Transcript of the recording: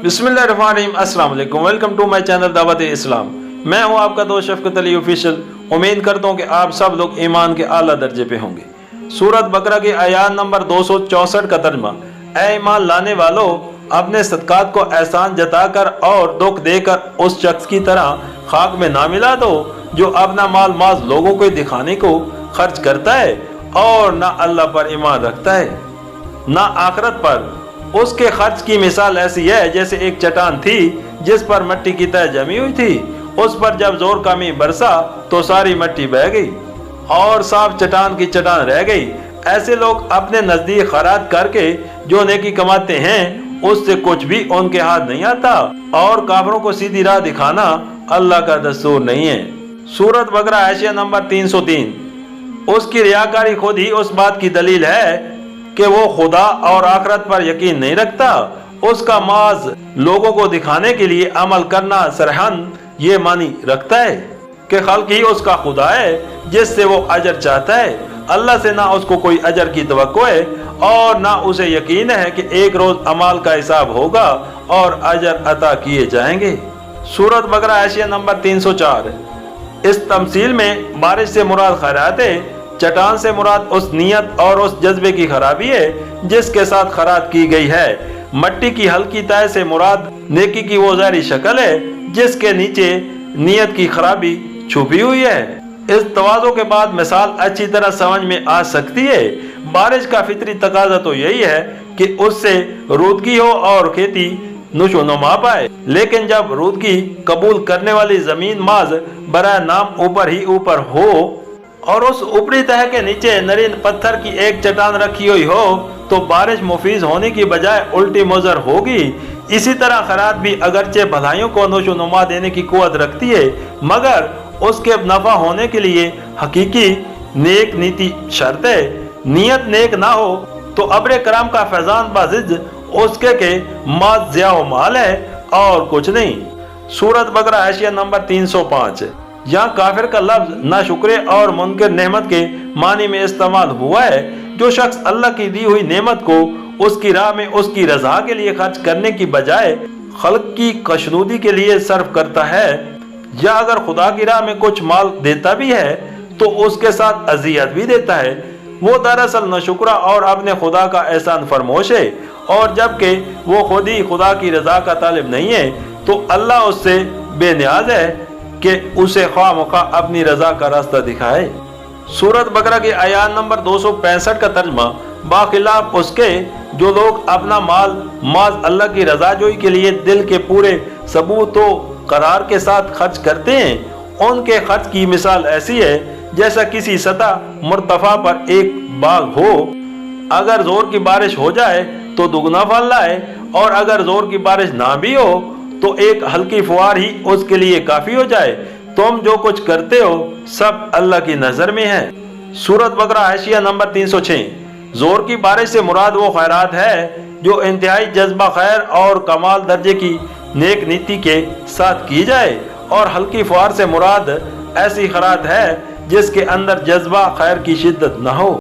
बिस्मिल्लाहिर्रहमानिर्रहीम, अस्सलाम वालेकुम, वेलकम टू माय चैनल दावत इस्लाम। मैं हूं आपका दोस्त शफकत अली ऑफिशियल। उम्मीद करता हूं कि आप सब लोग ईमान के आला दर्जे पे होंगे। सूरत बकरा की आयत नंबर 264 का तर्जमा, ऐ ईमान लाने वालों, अपने सदकात को एहसान जताकर और दुख देकर उस शख्स की तरह खाक में ना मिला दो जो अपना माल माज लोगों को दिखाने को खर्च करता है और ना अल्लाह पर ईमान रखता है ना आखिरत पर। उसके खर्च की मिसाल ऐसी है जैसे एक चट्टान थी जिस पर मिट्टी की तह जमी हुई थी। उस पर जब जोर का मींह बरसा तो सारी मिट्टी बह गई और साफ चट्टान की चट्टान रह गई। ऐसे लोग अपने नजदीक खैरात करके जो नेकी कमाते हैं उससे कुछ भी उनके हाथ नहीं आता और काफरों को सीधी राह दिखाना अल्लाह का दस्तूर नहीं है। सूरत बकरा आयत नंबर 303। उसकी रियाकारी खुद ही उस बात की दलील है कि वो खुदा और आखिरत पर यकीन नहीं रखता। उसका माज लोगों को दिखाने के लिए अमल करना सरहन ये मानी रखता है कि खल्क ही उसका खुदा है जिससे वो अजर चाहता है। अल्लाह से ना उसको कोई अजर की तवक्को है और ना उसे यकीन है कि एक रोज अमाल का हिसाब होगा और अजर अता किए जाएंगे। सूरत बकरा आयत नंबर 304। इस तमसील में बारिश से मुराद खैरात है, चट्टान से मुराद उस नियत और उस जज्बे की खराबी है जिसके साथ खैरात की गई है। मट्टी की हल्की तह से मुराद नेकी की वो ज़ाहिरी शक्ल है जिसके नीचे नियत की खराबी छुपी हुई है। इस तवाज़ो के बाद मिसाल अच्छी तरह समझ में आ सकती है। बारिश का फितरी तकाजा तो यही है कि उससे रूदगी हो और खेती नुशो नुमा पाए, लेकिन जब रूदगी कबूल करने वाली जमीन माज बराए नाम ऊपर ही ऊपर हो और उस ऊपरी तह के नीचे नरीन पत्थर की एक चट्टान रखी हुई हो तो बारिश मुफीज होने की बजाय उल्टी मुजर होगी। इसी तरह खैरात भी अगरचे भलाइयों को नोशो नुमा देने की कुव्वत रखती है, मगर उसके नफा होने के लिए हकीकी नेक नीति शर्त है। नियत नेक ना हो तो अब्रे करम का फैजान बाजिज उसके के माज ज़िया माल है और कुछ नहीं। सूरत बकरा आयत नंबर 305। यहाँ काफिर का लफ्ज ना शुक्र और मुनकर नेमत के मानी में इस्तेमाल हुआ है। जो शख्स अल्लाह की दी हुई नेमत को उसकी राह में उसकी रजा के लिए खर्च करने की बजाय खल्क की कशनूदी के लिए सर्फ करता है, या अगर खुदा की राह में कुछ माल देता भी है तो उसके साथ अजियत भी देता है, वो दरअसल नशुक्रा और अपने खुदा का एहसान फरमोश है। और जबकि वो खुद ही खुदा की रजा का तालिब नहीं है तो अल्लाह उससे बेनियाज है कि उसे ख्वाह अपनी रजा का रास्ता दिखाए। सूरत बकरा की आयत नंबर 265 का तर्जमा, बाखिलाफ उसके जो लोग अपना माल माज अल्लाह की रजाजोई के लिए दिल के पूरे सबूतों करार के साथ खर्च करते हैं, उनके खर्च की मिसाल ऐसी है जैसा किसी सतह मुर्तफा पर एक बाग हो। अगर जोर की बारिश हो जाए तो दुगना फल लाए और अगर जोर की बारिश ना भी हो तो एक हल्की फुहार ही उसके लिए काफी हो जाए। तुम जो कुछ करते हो सब अल्लाह की नजर में है। सूरत बकरा आयत नंबर 306। जोर की बारिश से मुराद वो खैरात है जो इंतहाई जज्बा खैर और कमाल दर्जे की नेक नीति के साथ की जाए, और हल्की फुहार से मुराद ऐसी खैरात है जिसके अंदर जज्बा खैर की शिद्दत न हो।